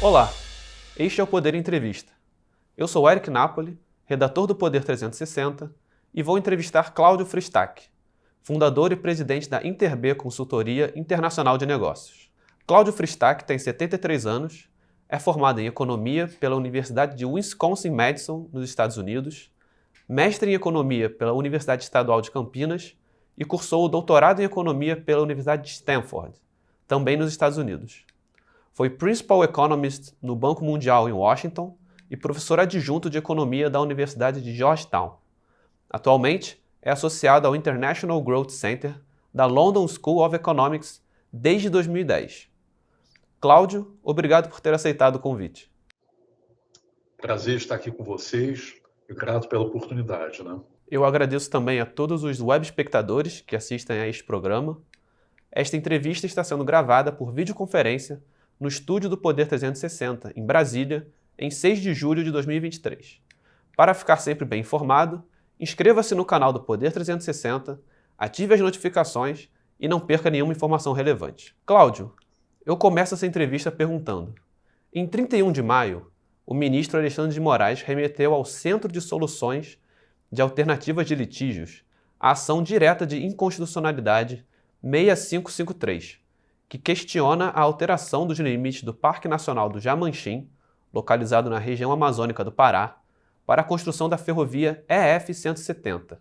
Olá, este é o Poder Entrevista. Eu sou Eric Napoli, redator do Poder 360, e vou entrevistar Cláudio Fristac, fundador e presidente da InterB Consultoria Internacional de Negócios. Cláudio Fristac tem 73 anos, é formado em Economia pela Universidade de Wisconsin-Madison, nos Estados Unidos, mestre em Economia pela Universidade Estadual de Campinas e cursou o doutorado em Economia pela Universidade de Stanford, também nos Estados Unidos. Foi Principal Economist no Banco Mundial em Washington e professor adjunto de Economia da Universidade de Georgetown. Atualmente, é associado ao International Growth Center da London School of Economics desde 2010. Cláudio, obrigado por ter aceitado o convite. Prazer estar aqui com vocês e grato pela oportunidade, né? Eu agradeço também a todos os web espectadores que assistem a este programa. Esta entrevista está sendo gravada por videoconferência no estúdio do Poder 360, em Brasília, em 6 de julho de 2023. Para ficar sempre bem informado, inscreva-se no canal do Poder 360, ative as notificações e não perca nenhuma informação relevante. Cláudio, eu começo essa entrevista perguntando: em 31 de maio, o ministro Alexandre de Moraes remeteu ao Centro de Soluções de Alternativas de Litígios a ação direta de inconstitucionalidade 6553, que questiona a alteração dos limites do Parque Nacional do Jamanchim, localizado na região amazônica do Pará, para a construção da ferrovia EF-170,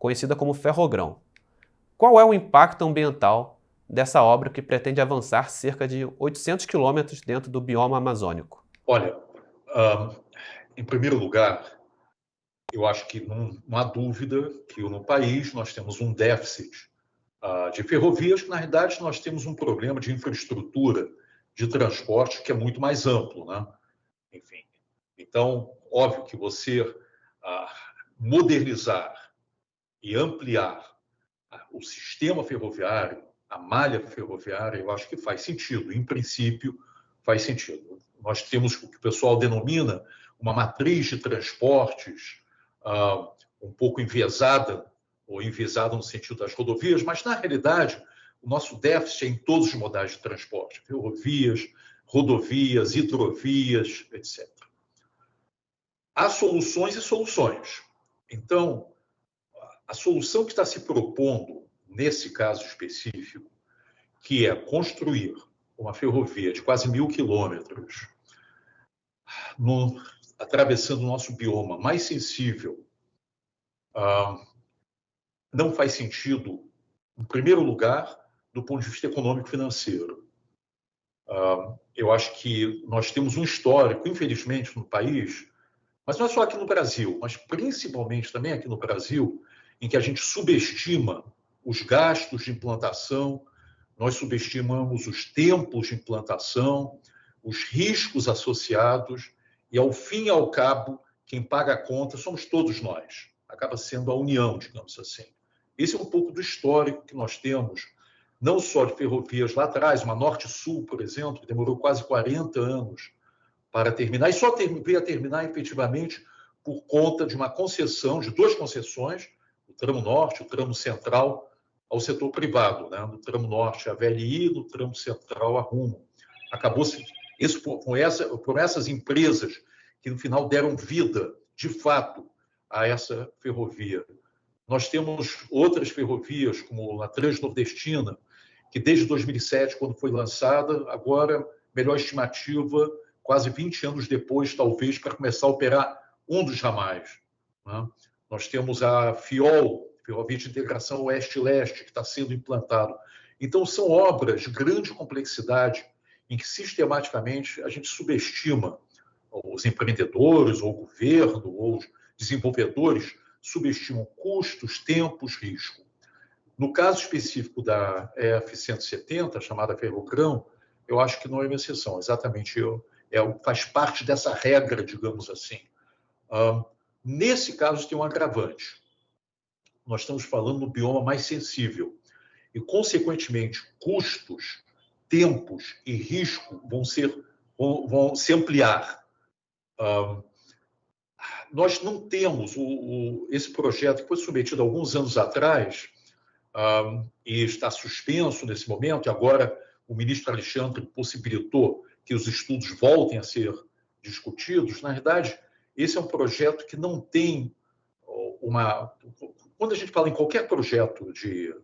conhecida como Ferrogrão. Qual é o impacto ambiental dessa obra que pretende avançar cerca de 800 quilômetros dentro do bioma amazônico? Olha, em primeiro lugar, eu acho que não há dúvida que no país nós temos um déficit de ferrovias, que na realidade nós temos um problema de infraestrutura de transporte que é muito mais amplo, né? Enfim, então, óbvio que você modernizar e ampliar o sistema ferroviário, a malha ferroviária, eu acho que faz sentido. Em princípio, faz sentido. Nós temos o que o pessoal denomina uma matriz de transportes um pouco enviesada, ou enviesada no sentido das rodovias, mas, na realidade, o nosso déficit é em todos os modais de transporte, ferrovias, rodovias, hidrovias, etc. Há soluções e soluções. Então, a solução que está se propondo, nesse caso específico, que é construir uma ferrovia de quase 1.000 quilômetros, atravessando o nosso bioma mais sensível, não faz sentido, em primeiro lugar, do ponto de vista econômico-financeiro. Eu acho que nós temos um histórico, infelizmente, no país, mas não é só aqui no Brasil, mas principalmente também aqui no Brasil, em que a gente subestima os gastos de implantação, nós subestimamos os tempos de implantação, os riscos associados, e, ao fim e ao cabo, quem paga a conta somos todos nós. Acaba sendo a União, digamos assim. Esse é um pouco do histórico que nós temos, não só de ferrovias lá atrás, uma Norte-Sul, por exemplo, que demorou quase 40 anos para terminar, e só veio a terminar efetivamente por conta de uma concessão, de duas concessões, o tramo norte, o tramo central, ao setor privado, né? No tramo norte a VLI, no tramo central a Rumo. Acabou-se isso por essas empresas que no final deram vida, de fato, a essa ferrovia. Nós temos outras ferrovias, como a Transnordestina, que desde 2007, quando foi lançada, agora, melhor estimativa, quase 20 anos depois, talvez, para começar a operar um dos ramais, né? Nós temos a FIOL, Ferrovia de Integração Oeste-Leste, que está sendo implantado. Então, são obras de grande complexidade em que, sistematicamente, a gente subestima os empreendedores, ou o governo, ou os desenvolvedores, subestimam custos, tempos, risco. No caso específico da EF-170, chamada Ferrogrão, eu acho que não é uma exceção, exatamente faz parte dessa regra, digamos assim. Nesse caso, tem um agravante. Nós estamos falando no bioma mais sensível e, consequentemente, custos, tempos e risco vão se ampliar. Nós não temos esse projeto que foi submetido alguns anos atrás e está suspenso nesse momento, e agora o ministro Alexandre possibilitou que os estudos voltem a ser discutidos. Na verdade, esse é um projeto que não tem uma... Quando a gente fala em qualquer projeto de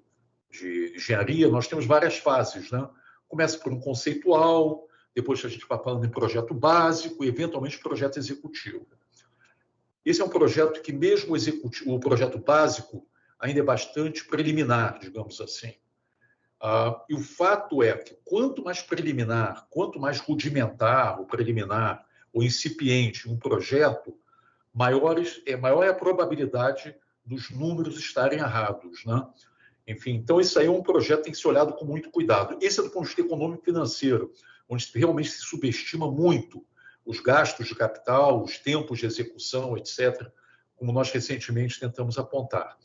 engenharia, nós temos várias fases, né? Começa por um conceitual, depois a gente vai falando em projeto básico e, eventualmente, projeto executivo. Esse é um projeto que, mesmo o projeto básico, ainda é bastante preliminar, digamos assim. E o fato é que, quanto mais preliminar, quanto mais rudimentar, ou preliminar, ou incipiente um projeto, maior é a probabilidade dos números estarem errados, né? Enfim, então isso aí é um projeto que tem que ser olhado com muito cuidado. Esse é do ponto de vista econômico e financeiro, onde realmente se subestima muito os gastos de capital, os tempos de execução, etc., como nós recentemente tentamos apontar.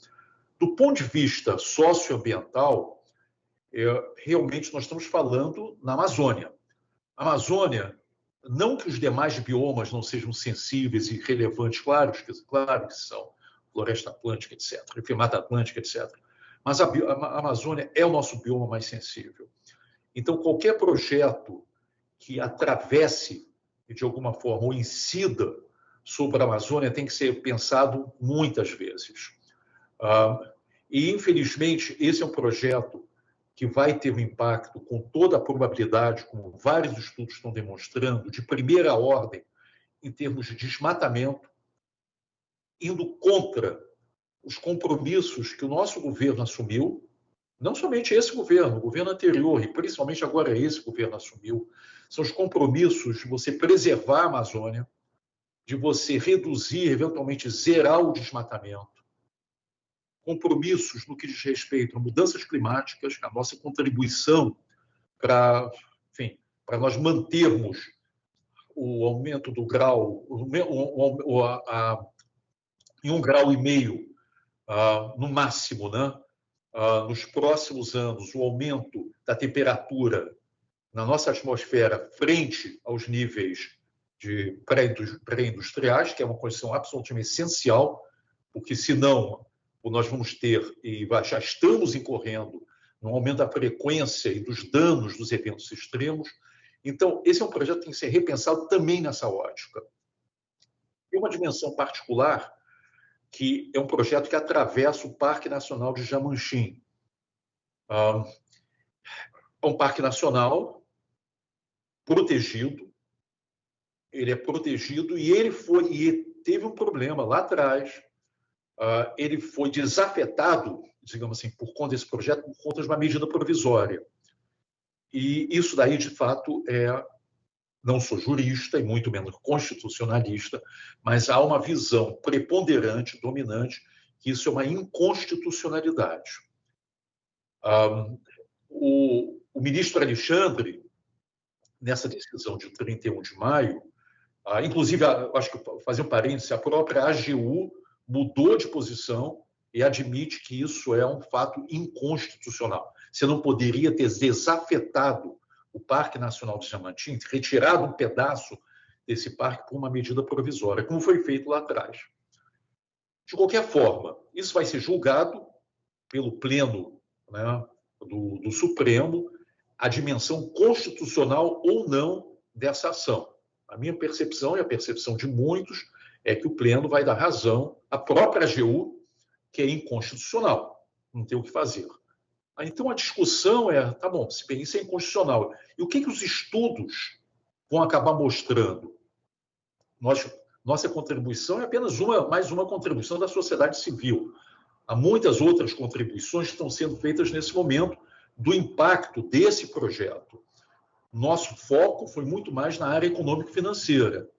Do ponto de vista socioambiental, realmente nós estamos falando na Amazônia. A Amazônia, não que os demais biomas não sejam sensíveis e relevantes, claro que são, floresta atlântica, etc., enfim, mata atlântica, etc., mas a Amazônia é o nosso bioma mais sensível. Então, qualquer projeto que atravesse, de alguma forma, ou incida sobre a Amazônia tem que ser pensado muitas vezes. E, infelizmente, esse é um projeto que vai ter um impacto, com toda a probabilidade, como vários estudos estão demonstrando, de primeira ordem, em termos de desmatamento, indo contra os compromissos que o nosso governo assumiu, não somente esse governo, o governo anterior, e principalmente agora esse governo assumiu, são os compromissos de você preservar a Amazônia, de você reduzir, eventualmente zerar o desmatamento, compromissos no que diz respeito a mudanças climáticas, a nossa contribuição para nós mantermos o aumento do grau em 1,5 graus, no máximo, né? Nos próximos anos, o aumento da temperatura na nossa atmosfera frente aos níveis de pré-industriais, que é uma condição absolutamente essencial, porque senão nós vamos ter, e já estamos incorrendo, no aumento da frequência e dos danos dos eventos extremos. Então, esse é um projeto que tem que ser repensado também nessa ótica. Tem uma dimensão particular, que é um projeto que atravessa o Parque Nacional de Jamanchim. É um parque nacional protegido, ele é protegido e teve um problema lá atrás. Ele foi desafetado, digamos assim, por conta desse projeto, por conta de uma medida provisória. E isso daí, de fato, não sou jurista e muito menos constitucionalista, mas há uma visão preponderante, dominante, que isso é uma inconstitucionalidade. O ministro Alexandre, nessa decisão de 31 de maio, inclusive, acho que fazer um parênteses, a própria AGU mudou de posição e admite que isso é um fato inconstitucional. Você não poderia ter desafetado o Parque Nacional de Jamanchim, retirado um pedaço desse parque por uma medida provisória, como foi feito lá atrás. De qualquer forma, isso vai ser julgado pelo Pleno, né, do Supremo, a dimensão constitucional ou não dessa ação. A minha percepção e a percepção de muitos é que o Pleno vai dar razão à própria AGU, que é inconstitucional, não tem o que fazer. Então, a discussão tá bom, se bem isso é inconstitucional. E o que os estudos vão acabar mostrando? Nossa contribuição é apenas mais uma contribuição da sociedade civil. Há muitas outras contribuições que estão sendo feitas nesse momento do impacto desse projeto. Nosso foco foi muito mais na área econômico-financeira.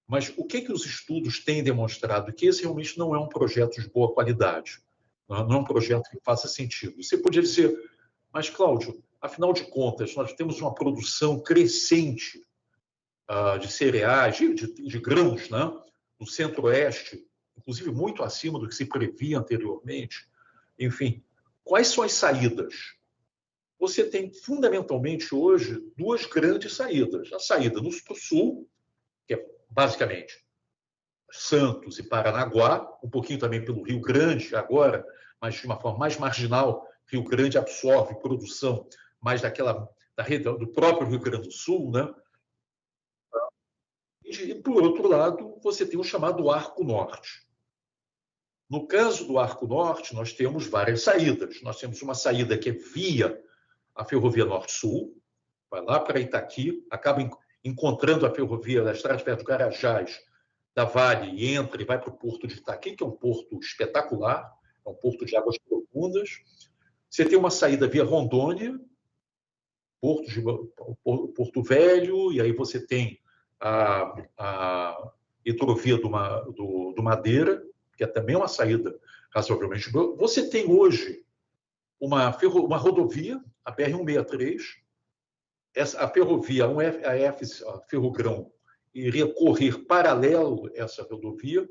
Mas o que os estudos têm demonstrado? Que esse realmente não é um projeto de boa qualidade. Não é um projeto que faça sentido. Você podia dizer, mas, Cláudio, afinal de contas, nós temos uma produção crescente de cereais, de grãos, né? No Centro-Oeste, inclusive muito acima do que se previa anteriormente. Enfim, quais são as saídas? Você tem, fundamentalmente, hoje, duas grandes saídas. A saída no sul, que é basicamente Santos e Paranaguá, um pouquinho também pelo Rio Grande agora, mas de uma forma mais marginal. Rio Grande absorve produção mais daquela do próprio Rio Grande do Sul, né? E, por outro lado, você tem o chamado Arco Norte. No caso do Arco Norte, nós temos várias saídas. Nós temos uma saída que é via a Ferrovia Norte-Sul, vai lá para Itaqui, acaba encontrando a ferrovia da Estrada de Ferro do Carajás, da Vale, e entra e vai para o porto de Itaqui, que é um porto espetacular, é um porto de águas profundas. Você tem uma saída via Rondônia, Porto Velho, e aí você tem a hidrovia do Madeira, que é também uma saída razoavelmente boa. Você tem hoje uma rodovia, a BR-163, a ferrovia, a Ferrogrão, iria correr paralelo a essa rodovia.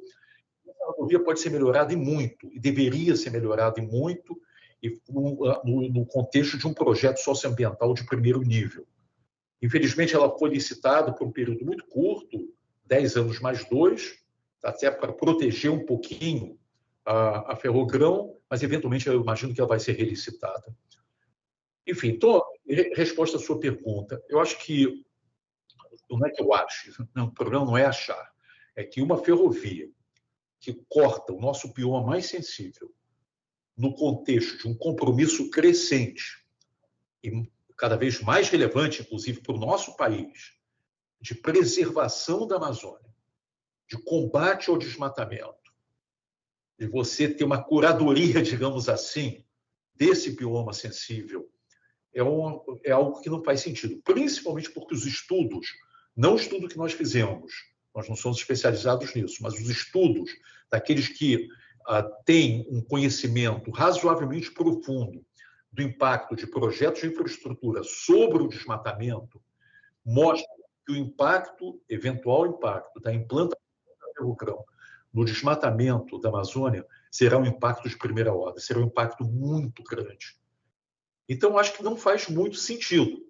Essa rodovia pode ser melhorada e muito, e deveria ser melhorada e muito, e no contexto de um projeto socioambiental de primeiro nível. Infelizmente, ela foi licitada por um período muito curto, 10 anos mais 2, até para proteger um pouquinho a Ferrogrão, mas eventualmente eu imagino que ela vai ser relicitada. Enfim, então, resposta à sua pergunta, eu acho que, não é que eu acho, não, o problema não é achar, é que uma ferrovia que corta o nosso bioma mais sensível no contexto de um compromisso crescente e cada vez mais relevante, inclusive, para o nosso país, de preservação da Amazônia, de combate ao desmatamento, de você ter uma curadoria, digamos assim, desse bioma sensível, é algo que não faz sentido, principalmente porque os estudos, não o estudo que nós fizemos, nós não somos especializados nisso, mas os estudos daqueles que têm um conhecimento razoavelmente profundo do impacto de projetos de infraestrutura sobre o desmatamento, mostram que o eventual impacto da implantação da ferrogrão no desmatamento da Amazônia será um impacto de primeira ordem, será um impacto muito grande. Então, acho que não faz muito sentido.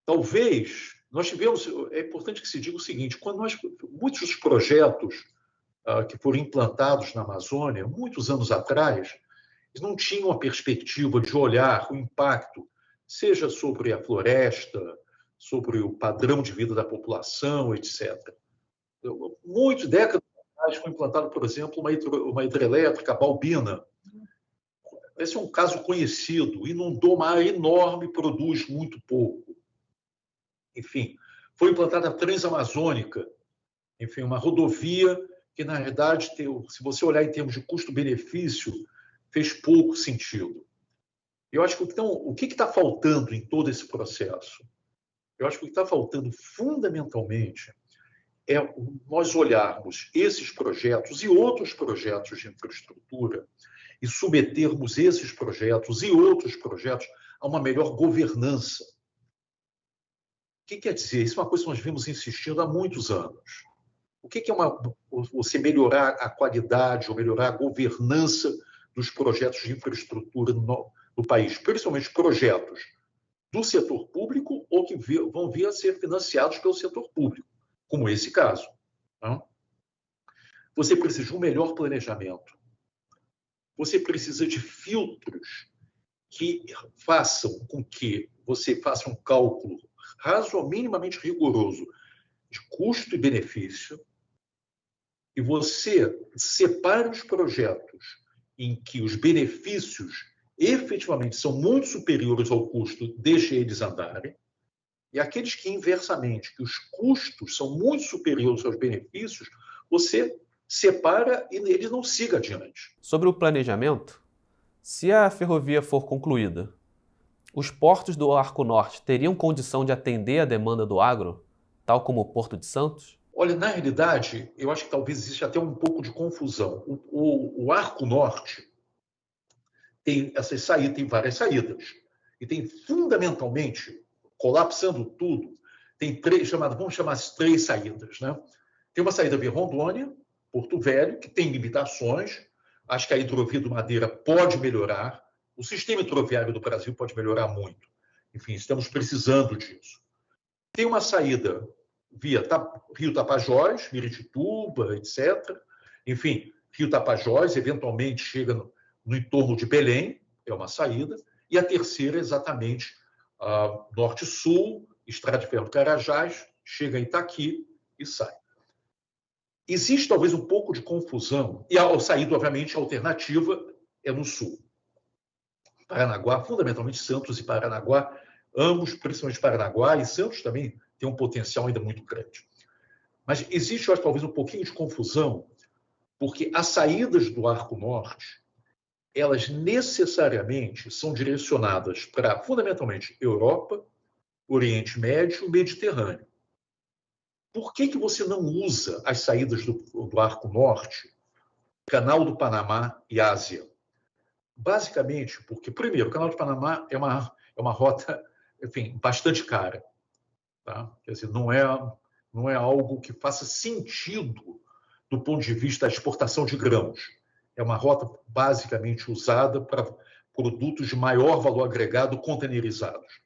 Talvez, nós tivemos, é importante que se diga o seguinte, muitos dos projetos que foram implantados na Amazônia, muitos anos atrás, eles não tinham a perspectiva de olhar o impacto, seja sobre a floresta, sobre o padrão de vida da população, etc. Muitas décadas atrás foi implantada, por exemplo, uma hidrelétrica, a Balbina. Esse é um caso conhecido, inundou uma área enorme, produz muito pouco. Enfim, foi implantada a Transamazônica, enfim, uma rodovia que, na verdade, se você olhar em termos de custo-benefício, fez pouco sentido. Eu acho que então, o que está faltando em todo esse processo? Eu acho que o que está faltando fundamentalmente é nós olharmos esses projetos e outros projetos de infraestrutura e submetermos esses projetos e outros projetos a uma melhor governança. O que quer dizer? Isso é uma coisa que nós vimos insistindo há muitos anos. O que é você melhorar a qualidade ou melhorar a governança dos projetos de infraestrutura no país, principalmente projetos do setor público ou que vão vir a ser financiados pelo setor público, como esse caso. Você precisa de um melhor planejamento. Você precisa de filtros que façam com que você faça um cálculo minimamente rigoroso de custo e benefício e você separe os projetos em que os benefícios efetivamente são muito superiores ao custo, deixe eles andarem, e aqueles que, inversamente, que os custos são muito superiores aos benefícios, você separa e ele não siga adiante. Sobre o planejamento, se a ferrovia for concluída, os portos do Arco Norte teriam condição de atender a demanda do agro, tal como o Porto de Santos? Olha, na realidade, eu acho que talvez exista até um pouco de confusão. O Arco Norte tem várias saídas. E tem, fundamentalmente, colapsando tudo, tem vamos chamar as 3 saídas. Né? Tem uma saída via Rondônia, Porto Velho, que tem limitações. Acho que a hidrovia do Madeira pode melhorar. O sistema hidroviário do Brasil pode melhorar muito. Enfim, estamos precisando disso. Tem uma saída via Rio Tapajós, Miritituba, etc. Enfim, Rio Tapajós eventualmente chega no entorno de Belém, é uma saída. E a terceira, exatamente, Norte-Sul, Estrada de Ferro Carajás, chega em Itaqui e sai. Existe talvez um pouco de confusão, e a saída, obviamente, a alternativa é no Sul. Paranaguá, fundamentalmente Santos e Paranaguá, ambos, principalmente Paranaguá e Santos também, têm um potencial ainda muito grande. Mas existe, eu acho, talvez um pouquinho de confusão, porque as saídas do Arco Norte, elas necessariamente são direcionadas para, fundamentalmente, Europa, Oriente Médio e Mediterrâneo. Por que você não usa as saídas do Arco Norte, Canal do Panamá e Ásia? Basicamente porque, primeiro, o Canal do Panamá é uma rota, enfim, bastante cara. Tá? Quer dizer, não é algo que faça sentido do ponto de vista da exportação de grãos. É uma rota basicamente usada para produtos de maior valor agregado containerizados.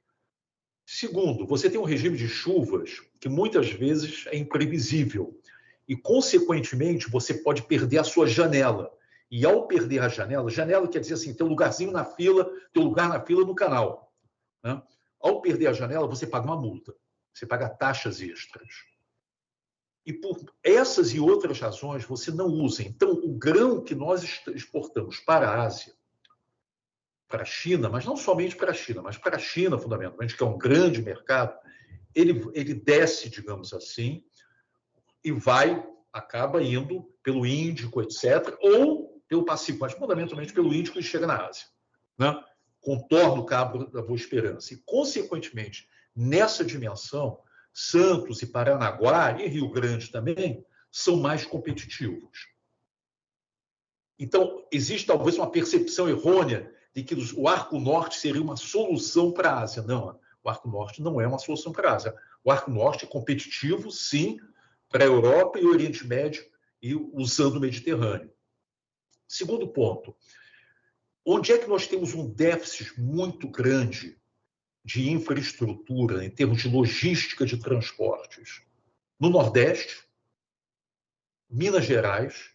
Segundo, você tem um regime de chuvas que muitas vezes é imprevisível e, consequentemente, você pode perder a sua janela. E, ao perder a janela quer dizer assim, teu lugarzinho na fila, teu lugar na fila no canal. Né? Ao perder a janela, você paga uma multa, você paga taxas extras. E por essas e outras razões, você não usa. Então, o grão que nós exportamos para a Ásia, para a China, mas não somente para a China, mas para a China, fundamentalmente, que é um grande mercado, ele desce, digamos assim, e acaba indo pelo Índico, etc., ou pelo Pacífico, mas fundamentalmente pelo Índico e chega na Ásia. Né? Contorna o Cabo da Boa Esperança. E, consequentemente, nessa dimensão, Santos e Paranaguá, e Rio Grande também, são mais competitivos. Então, existe talvez uma percepção errônea de que o Arco Norte seria uma solução para a Ásia. Não, o Arco Norte não é uma solução para a Ásia. O Arco Norte é competitivo, sim, para a Europa e o Oriente Médio, e usando o Mediterrâneo. Segundo ponto, onde é que nós temos um déficit muito grande de infraestrutura em termos de logística de transportes? No Nordeste, Minas Gerais,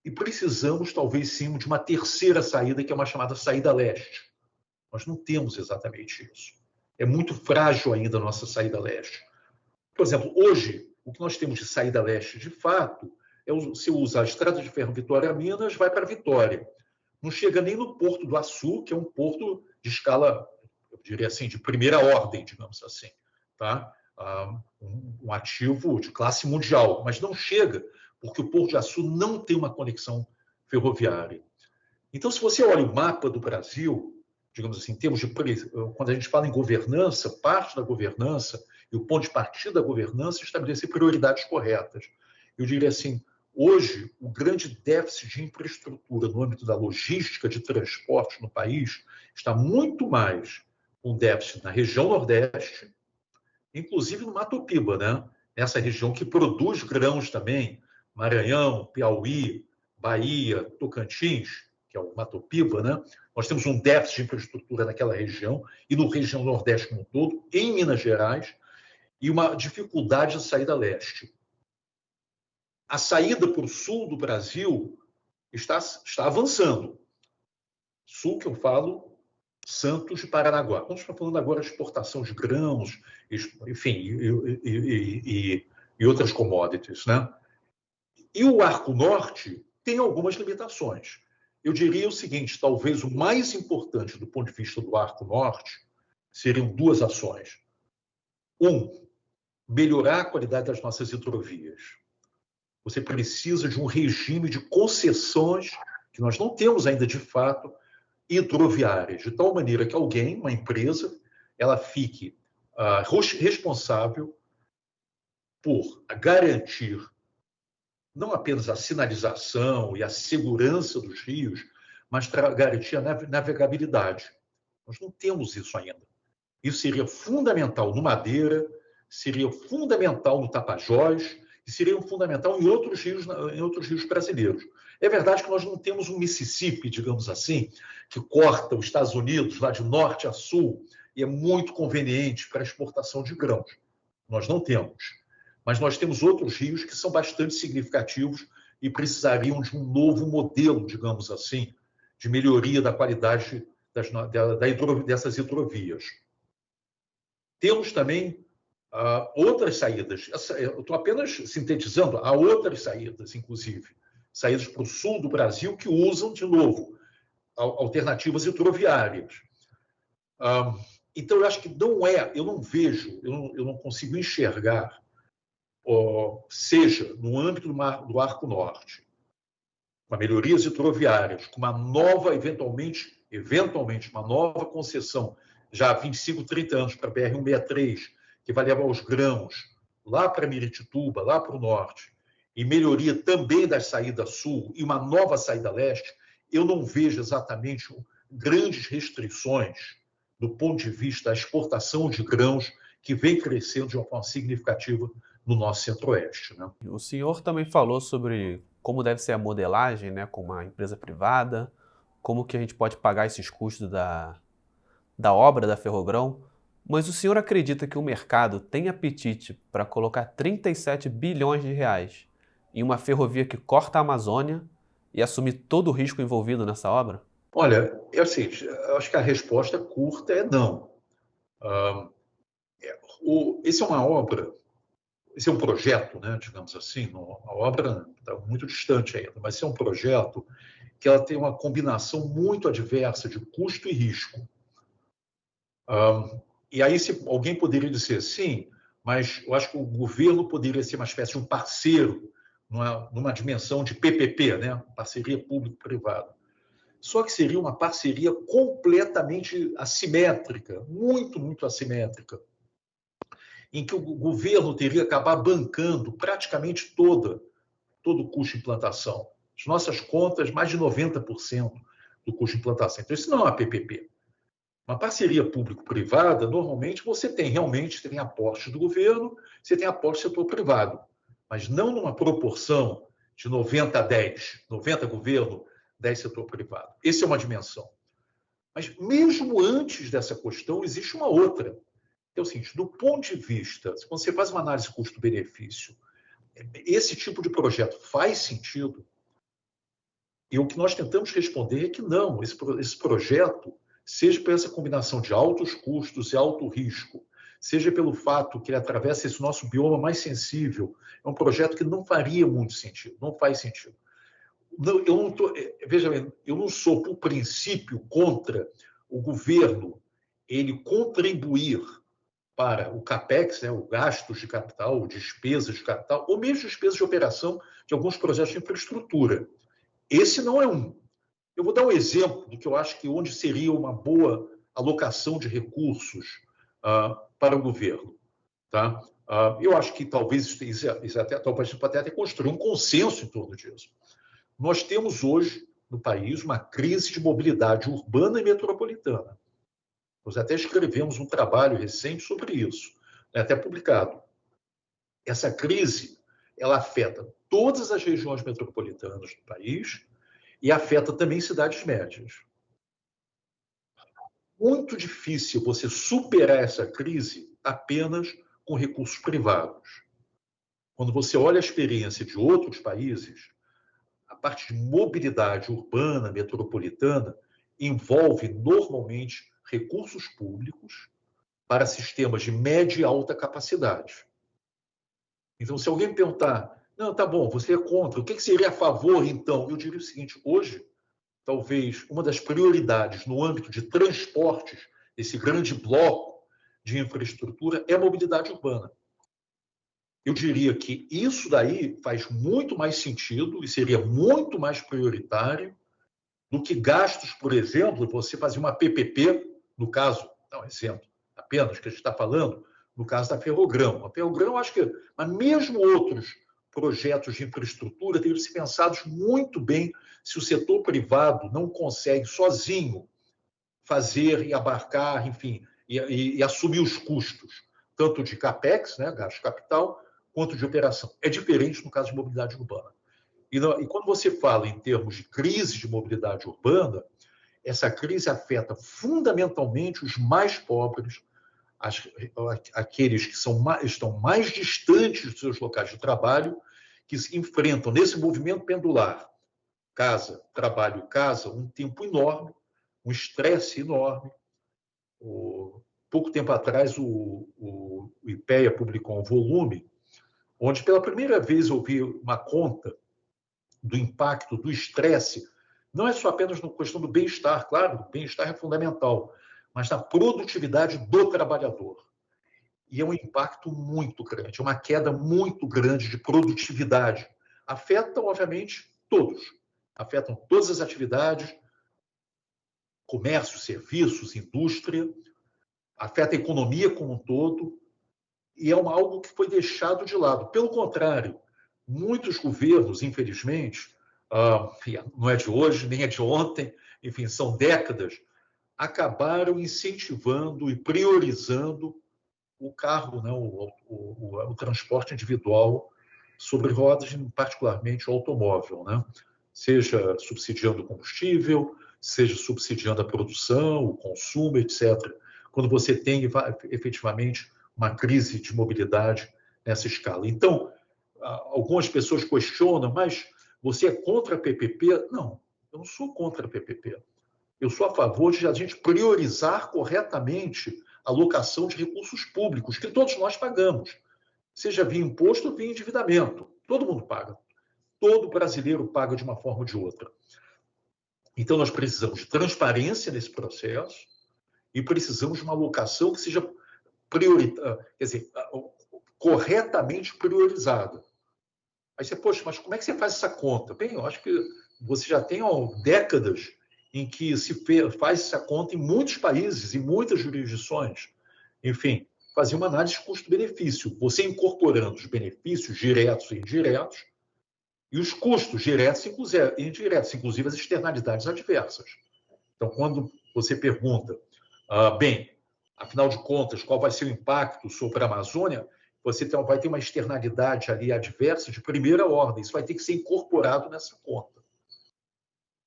e precisamos, talvez sim, de uma terceira saída, que é uma chamada saída leste. Nós não temos exatamente isso. É muito frágil ainda a nossa saída leste. Por exemplo, hoje, o que nós temos de saída leste, de fato, é se usar a Estrada de Ferro Vitória-Minas, vai para Vitória. Não chega nem no Porto do Açu, que é um porto de escala, eu diria assim, de primeira ordem, digamos assim. Tá? Um ativo de classe mundial, mas não chega, porque o Porto de Açu não tem uma conexão ferroviária. Então, se você olha o mapa do Brasil, digamos assim, em termos de, quando a gente fala em governança, parte da governança e o ponto de partida da governança é estabelecer prioridades corretas. Eu diria assim, hoje, o grande déficit de infraestrutura no âmbito da logística de transporte no país está muito mais um déficit na região Nordeste, inclusive no Mato Piba, né? Essa região que produz grãos também, Maranhão, Piauí, Bahia, Tocantins, que é o Mato Piba, né? Nós temos um déficit de infraestrutura naquela região e no região Nordeste como um todo, em Minas Gerais, e uma dificuldade de saída leste. A saída para o sul do Brasil está avançando. Sul que eu falo, Santos e Paranaguá. Nós estamos falando agora de exportação de grãos, enfim, e outras commodities, né? E o Arco Norte tem algumas limitações. Eu diria o seguinte, talvez o mais importante do ponto de vista do Arco Norte seriam duas ações. Melhorar a qualidade das nossas hidrovias. Você precisa de um regime de concessões que nós não temos ainda de fato, hidroviárias, de tal maneira que alguém, uma empresa, ela fique responsável por garantir não apenas a sinalização e a segurança dos rios, mas garantir a navegabilidade. Nós não temos isso ainda. Isso seria fundamental no Madeira, seria fundamental no Tapajós e seria fundamental em outros rios brasileiros. É verdade que nós não temos um Mississippi, digamos assim, que corta os Estados Unidos lá de norte a sul e é muito conveniente para a exportação de grãos. Nós não temos. Mas nós temos outros rios que são bastante significativos e precisariam de um novo modelo, digamos assim, de melhoria da qualidade dessas hidrovias. Temos também outras saídas. Eu estou apenas sintetizando, há outras saídas, inclusive, saídas para o sul do Brasil que usam, de novo, alternativas hidroviárias. Então, eu acho que eu não vejo, eu não consigo enxergar, seja no âmbito do Arco Norte, com melhorias hidroviárias, com uma nova, eventualmente, uma nova concessão, já há 25, 30 anos, para a BR-163, que vai levar os grãos lá para Miritituba, lá para o norte, e melhoria também da saída sul e uma nova saída leste, eu não vejo exatamente grandes restrições do ponto de vista da exportação de grãos, que vem crescendo de uma forma significativa no nosso centro-oeste, né? O senhor também falou sobre como deve ser a modelagem, né, com uma empresa privada, como que a gente pode pagar esses custos da obra da Ferrogrão, mas o senhor acredita que o mercado tem apetite para colocar 37 bilhões de reais em uma ferrovia que corta a Amazônia e assumir todo o risco envolvido nessa obra? Olha, é o seguinte, eu acho que a resposta curta é não. Esse é uma obra, esse é um projeto, né, digamos assim, a obra está muito distante ainda, mas esse é um projeto que ela tem uma combinação muito adversa de custo e risco. E aí alguém poderia dizer, sim, mas eu acho que o governo poderia ser uma espécie de um parceiro numa dimensão de PPP, né, parceria público-privada. Só que seria uma parceria completamente assimétrica, muito, muito assimétrica, em que o governo teria que acabar bancando praticamente todo o custo de implantação. As nossas contas, mais de 90% do custo de implantação. Então, isso não é uma PPP. Uma parceria público-privada, normalmente, você tem aporte do governo, você tem aporte do setor privado, mas não numa proporção de 90 a 10, 90 governo, 10 setor privado. Essa é uma dimensão. Mas mesmo antes dessa questão, existe uma outra. É o seguinte, do ponto de vista, quando você faz uma análise custo-benefício, esse tipo de projeto faz sentido? E o que nós tentamos responder é que não, esse projeto, seja por essa combinação de altos custos e alto risco, seja pelo fato que ele atravessa esse nosso bioma mais sensível, é um projeto que não faria muito sentido, não faz sentido. Veja bem, eu não sou, por princípio, contra o governo ele contribuir para o CAPEX, né, o gastos de capital, despesas de capital, ou mesmo despesas de operação de alguns projetos de infraestrutura. Esse não é um. Eu vou dar um exemplo do que eu acho que onde seria uma boa alocação de recursos para o governo. Tá? Eu acho que talvez talvez até construir um consenso em torno disso. Nós temos hoje no país uma crise de mobilidade urbana e metropolitana. Nós até escrevemos um trabalho recente sobre isso, até publicado. Essa crise, ela afeta todas as regiões metropolitanas do país e afeta também cidades médias. Muito difícil você superar essa crise apenas com recursos privados. Quando você olha a experiência de outros países, a parte de mobilidade urbana, metropolitana, envolve normalmente recursos públicos para sistemas de média e alta capacidade. Então, se alguém me perguntar, não, tá bom, você é contra, o que seria a favor, então? Eu diria o seguinte, hoje, talvez uma das prioridades no âmbito de transportes, esse grande bloco de infraestrutura, é a mobilidade urbana. Eu diria que isso daí faz muito mais sentido e seria muito mais prioritário do que gastos, por exemplo, você fazer uma PPP, no caso, dá um exemplo apenas que a gente está falando, no caso da Ferrogrão. A Ferrogrão, acho que, mas mesmo outros projetos de infraestrutura teriam se pensados muito bem se o setor privado não consegue sozinho fazer e abarcar, enfim, e assumir os custos, tanto de CAPEX, né, gasto de capital, quanto de operação. É diferente no caso de mobilidade urbana. E quando você fala em termos de crise de mobilidade urbana, essa crise afeta fundamentalmente os mais pobres, aqueles que estão mais distantes dos seus locais de trabalho, que se enfrentam nesse movimento pendular, casa, trabalho, casa, um tempo enorme, um estresse enorme, pouco tempo atrás, o IPEA publicou um volume onde, pela primeira vez, eu vi uma conta do impacto do estresse. Não é só apenas na questão do bem-estar, claro, o bem-estar é fundamental, mas na produtividade do trabalhador. E é um impacto muito grande, uma queda muito grande de produtividade. Afetam, obviamente, todos. Afetam todas as atividades, comércio, serviços, indústria, afeta a economia como um todo, e é algo que foi deixado de lado. Pelo contrário, muitos governos, infelizmente, não é de hoje, nem é de ontem, enfim, são décadas, acabaram incentivando e priorizando o carro, né, o transporte individual sobre rodas, particularmente o automóvel, né? Seja subsidiando o combustível, seja subsidiando a produção, o consumo, etc. Quando você tem efetivamente uma crise de mobilidade nessa escala. Então, algumas pessoas questionam, mas você é contra a PPP? Não, eu não sou contra a PPP. Eu sou a favor de a gente priorizar corretamente a alocação de recursos públicos, que todos nós pagamos, seja via imposto ou via endividamento. Todo mundo paga. Todo brasileiro paga de uma forma ou de outra. Então, nós precisamos de transparência nesse processo e precisamos de uma alocação que seja corretamente priorizada. Aí você, poxa, mas como é que você faz essa conta? Bem, eu acho que você já tem décadas em que se faz essa conta em muitos países, em muitas jurisdições. Enfim, fazer uma análise de custo-benefício. Você incorporando os benefícios diretos e indiretos e os custos diretos e indiretos, inclusive as externalidades adversas. Então, quando você pergunta, bem, afinal de contas, qual vai ser o impacto sobre a Amazônia, você vai ter uma externalidade ali adversa de primeira ordem. Isso vai ter que ser incorporado nessa conta.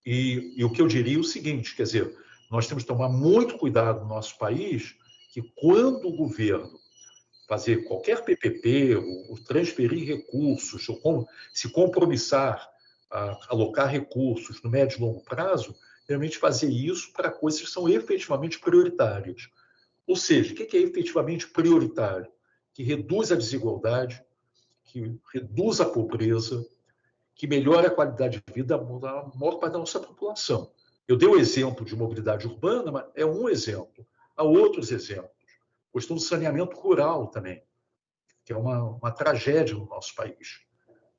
E o que eu diria é o seguinte, quer dizer, nós temos que tomar muito cuidado no nosso país que quando o governo fazer qualquer PPP, ou transferir recursos, ou se compromissar a alocar recursos no médio e longo prazo, realmente fazer isso para coisas que são efetivamente prioritárias. Ou seja, o que é efetivamente prioritário? Que reduz a desigualdade, que reduz a pobreza, que melhore a qualidade de vida da maior parte da nossa população. Eu dei o exemplo de mobilidade urbana, mas é um exemplo. Há outros exemplos. A questão do saneamento rural também, que é uma tragédia no nosso país.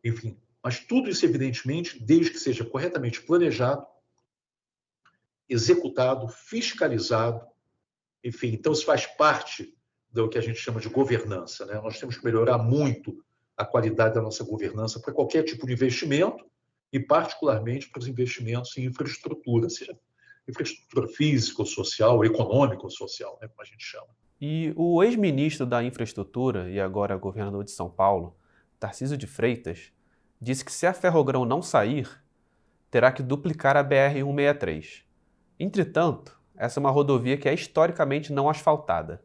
Enfim, mas tudo isso, evidentemente, desde que seja corretamente planejado, executado, fiscalizado. Enfim, então isso faz parte do que a gente chama de governança, né? Nós temos que melhorar muito a qualidade da nossa governança para qualquer tipo de investimento e, particularmente, para os investimentos em infraestrutura, seja infraestrutura física ou social, econômica ou social, né, como a gente chama. E o ex-ministro da Infraestrutura e agora governador de São Paulo, Tarcísio de Freitas, disse que se a Ferrogrão não sair, terá que duplicar a BR-163. Entretanto, essa é uma rodovia que é historicamente não asfaltada.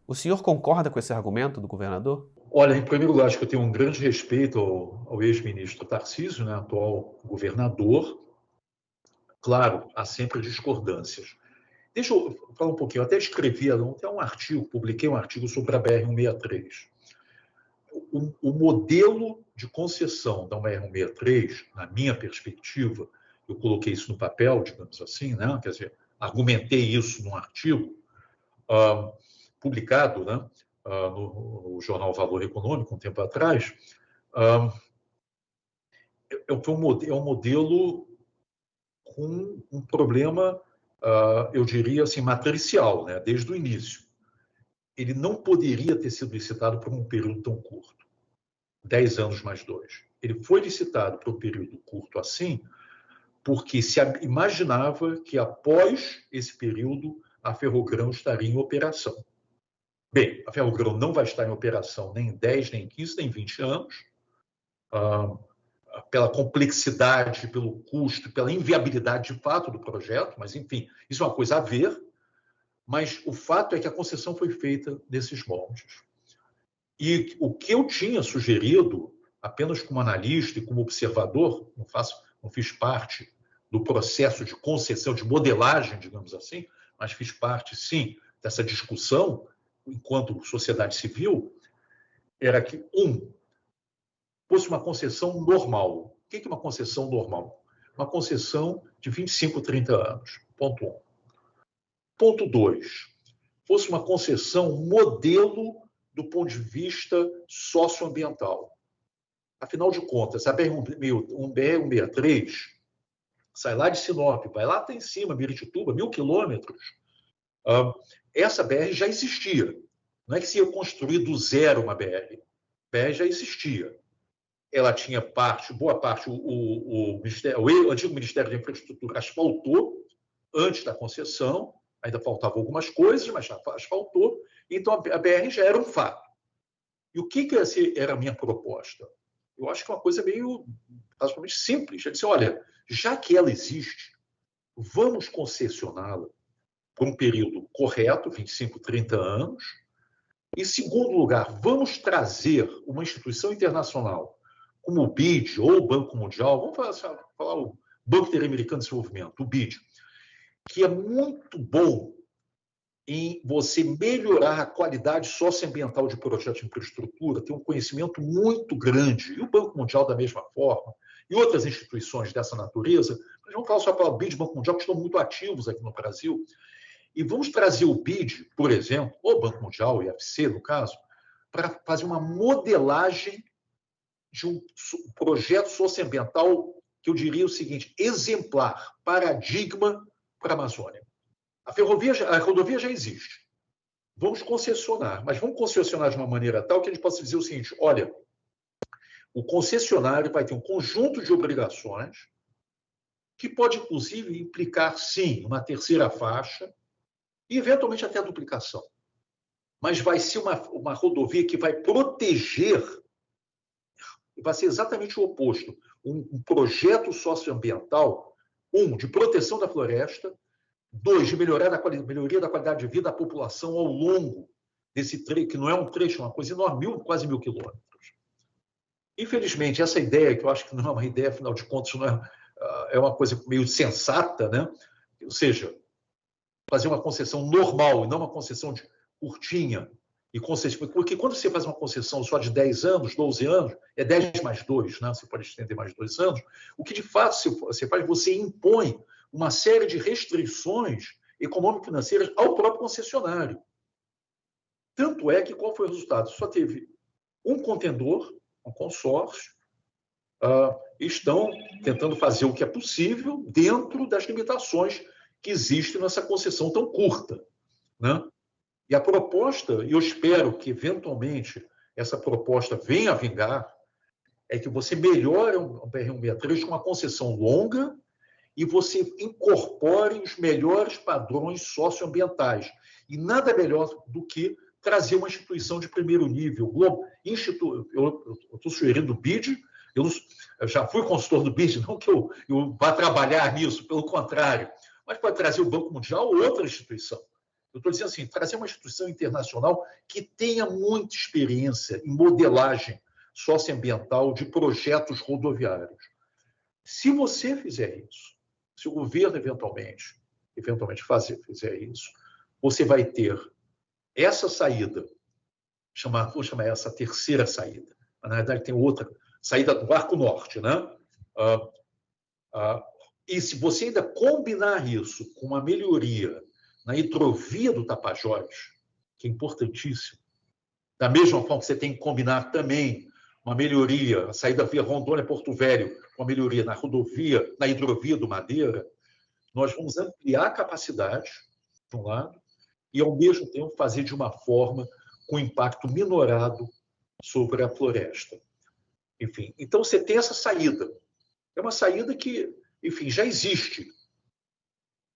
O senhor concorda com esse argumento do governador? Olha, em primeiro lugar, acho que eu tenho um grande respeito ao ex-ministro Tarcísio, né, atual governador. Claro, há sempre discordâncias. Deixa eu falar um pouquinho. Eu até escrevi até um artigo, publiquei um artigo sobre a BR-163. O modelo de concessão da BR-163, na minha perspectiva, eu coloquei isso no papel, digamos assim, né? Quer dizer, argumentei isso num artigo publicado, né? No jornal Valor Econômico, um tempo atrás. É um modelo com um problema, eu diria assim, matricial, né? Desde o início. Ele não poderia ter sido licitado por um período tão curto, 10 anos mais 2. Ele foi licitado por um período curto assim, porque se imaginava que após esse período a Ferrogrão estaria em operação. Bem, a Ferrogrão não vai estar em operação nem em 10, nem em 15, nem em 20 anos, pela complexidade, pelo custo, pela inviabilidade de fato do projeto, mas enfim, isso é uma coisa a ver, mas o fato é que a concessão foi feita nesses moldes. E o que eu tinha sugerido, apenas como analista e como observador, não fiz parte do processo de concessão, de modelagem, digamos assim, mas fiz parte, sim, dessa discussão, enquanto sociedade civil, era que, fosse uma concessão normal. O que é uma concessão normal? Uma concessão de 25, 30 anos. Ponto 1. Ponto 2. Fosse uma concessão modelo do ponto de vista socioambiental. Afinal de contas, a BR-163 sai lá de Sinop, vai lá até em cima, Miritituba, 1.000 quilômetros. Essa BR já existia. Não é que se ia construir do zero uma BR. A BR já existia. Ela tinha boa parte, o antigo Ministério da Infraestrutura asfaltou antes da concessão, ainda faltavam algumas coisas, mas já asfaltou, então a BR já era um fato. E o que era a minha proposta? Eu acho que é uma coisa meio, basicamente, simples. Eu disse, olha, já que ela existe, vamos concessioná-la por um período correto, 25, 30 anos. Em segundo lugar, vamos trazer uma instituição internacional como o BID ou o Banco Mundial, vamos falar o Banco Interamericano de Desenvolvimento, o BID, que é muito bom em você melhorar a qualidade socioambiental de projetos de infraestrutura, tem um conhecimento muito grande, e o Banco Mundial da mesma forma, e outras instituições dessa natureza, mas vamos falar só para o BID e o Banco Mundial, que estão muito ativos aqui no Brasil, e vamos trazer o BID, por exemplo, ou o Banco Mundial, o IFC, no caso, para fazer uma modelagem de um projeto socioambiental que eu diria o seguinte, exemplar, paradigma para a Amazônia. A rodovia já existe. Vamos concessionar, mas vamos concessionar de uma maneira tal que a gente possa dizer o seguinte, olha, o concessionário vai ter um conjunto de obrigações que pode, inclusive, implicar, sim, uma terceira faixa e, eventualmente, até a duplicação. Mas vai ser uma rodovia que vai proteger, vai ser exatamente o oposto, um projeto socioambiental, de proteção da floresta, 2, de melhoria da qualidade de vida da população ao longo desse trecho, que não é um trecho, é uma coisa enorme, quase 1.000 quilômetros. Infelizmente, essa ideia, que eu acho que não é uma ideia, afinal de contas, não é uma coisa meio sensata, né? Ou seja, fazer uma concessão normal e não uma concessão de curtinha, porque quando você faz uma concessão só de 10 anos, 12 anos, é 10 mais 2, né? Você pode estender mais 2 anos, o que de fato você faz, você impõe uma série de restrições econômico-financeiras ao próprio concessionário. Tanto é que qual foi o resultado? Só teve um contendor, um consórcio, estão tentando fazer o que é possível dentro das limitações que existem nessa concessão tão curta, né? E a proposta, e eu espero que eventualmente essa proposta venha a vingar, é que você melhore o BR-163 com uma concessão longa e você incorpore os melhores padrões socioambientais. E nada melhor do que trazer uma instituição de primeiro nível. Eu estou sugerindo o BID, eu já fui consultor do BID, não que eu vá trabalhar nisso, pelo contrário, mas pode trazer o Banco Mundial ou outra instituição. Eu estou dizendo assim, trazer uma instituição internacional que tenha muita experiência em modelagem socioambiental de projetos rodoviários. Se você fizer isso, se o governo eventualmente fizer isso, você vai ter essa saída, vou chamar essa terceira saída, mas na verdade tem outra, saída do Arco Norte, né? E se você ainda combinar isso com uma melhoria na hidrovia do Tapajós, que é importantíssimo, da mesma forma que você tem que combinar também uma melhoria, a saída via Rondônia-Porto Velho, uma melhoria na rodovia, na hidrovia do Madeira, nós vamos ampliar a capacidade, de um lado, e, ao mesmo tempo, fazer de uma forma com impacto minorado sobre a floresta. Enfim, então você tem essa saída. É uma saída que, enfim, já existe.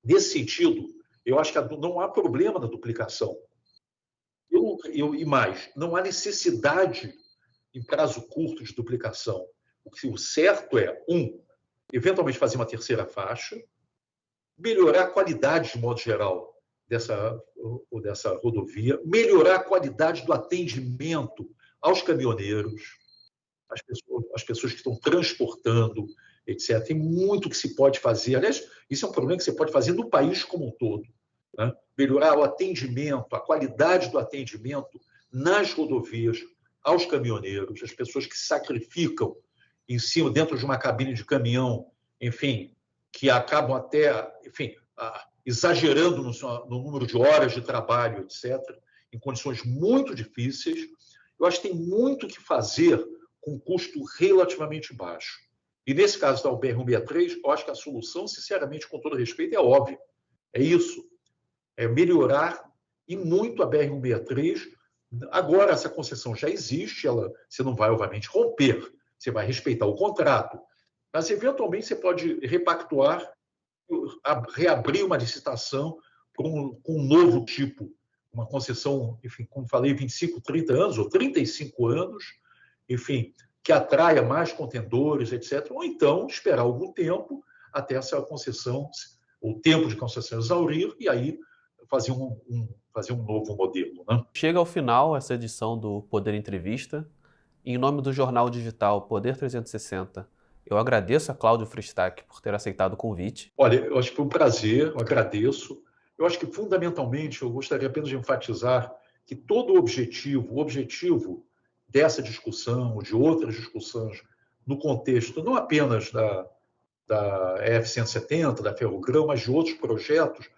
Nesse sentido, eu acho que não há problema na duplicação. E mais, não há necessidade em prazo curto de duplicação. O certo é, eventualmente fazer uma terceira faixa, melhorar a qualidade, de modo geral, dessa rodovia, melhorar a qualidade do atendimento aos caminhoneiros, às pessoas que estão transportando, etc. Tem muito que se pode fazer. Aliás, isso é um problema que você pode fazer no país como um todo. né? Melhorar o atendimento, a qualidade do atendimento nas rodovias aos caminhoneiros, as pessoas que se sacrificam em cima, dentro de uma cabine de caminhão, enfim, que acabam até, enfim, exagerando no número de horas de trabalho, etc., em condições muito difíceis. Eu acho que tem muito que fazer com custo relativamente baixo. E nesse caso da BR-163, eu acho que a solução, sinceramente, com todo respeito, é óbvia. É isso. É melhorar e muito a BR-163. Agora, essa concessão já existe, você não vai, obviamente, romper, você vai respeitar o contrato, mas, eventualmente, você pode repactuar, reabrir uma licitação com um novo tipo, uma concessão, enfim, como falei, 25, 30 anos ou 35 anos, enfim, que atraia mais contendores, etc. Ou então esperar algum tempo até essa concessão, o tempo de concessão exaurir, e aí fazer um novo modelo, né? Chega ao final essa edição do Poder Entrevista. Em nome do jornal digital Poder 360, eu agradeço a Cláudio Fristach por ter aceitado o convite. Olha, eu acho que foi um prazer, eu agradeço. Eu acho que, fundamentalmente, eu gostaria apenas de enfatizar que todo o objetivo dessa discussão, ou de outras discussões, no contexto não apenas da EF-170, da Ferrogrão, mas de outros projetos,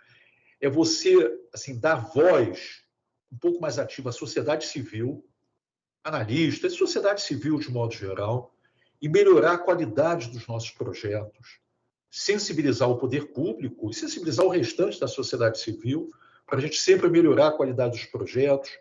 é você, assim, dar voz um pouco mais ativa à sociedade civil, analistas, sociedade civil de modo geral, e melhorar a qualidade dos nossos projetos, sensibilizar o poder público e sensibilizar o restante da sociedade civil para a gente sempre melhorar a qualidade dos projetos,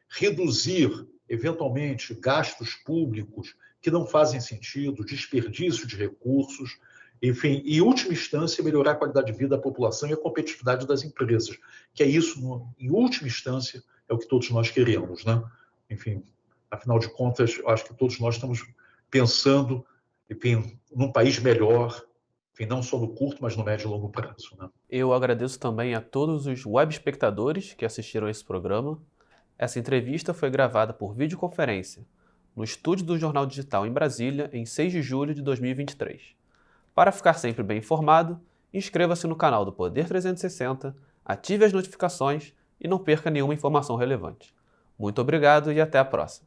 reduzir, eventualmente, gastos públicos que não fazem sentido, desperdício de recursos, enfim, e, em última instância, melhorar a qualidade de vida da população e a competitividade das empresas, que é isso, em última instância, é o que todos nós queremos, né? Enfim, afinal de contas, eu acho que todos nós estamos pensando, enfim, num país melhor, enfim, não só no curto, mas no médio e longo prazo, né? Eu agradeço também a todos os web espectadores que assistiram a esse programa. Essa entrevista foi gravada por videoconferência no estúdio do Jornal Digital em Brasília, em 6 de julho de 2023. Para ficar sempre bem informado, inscreva-se no canal do Poder 360, ative as notificações e não perca nenhuma informação relevante. Muito obrigado e até a próxima.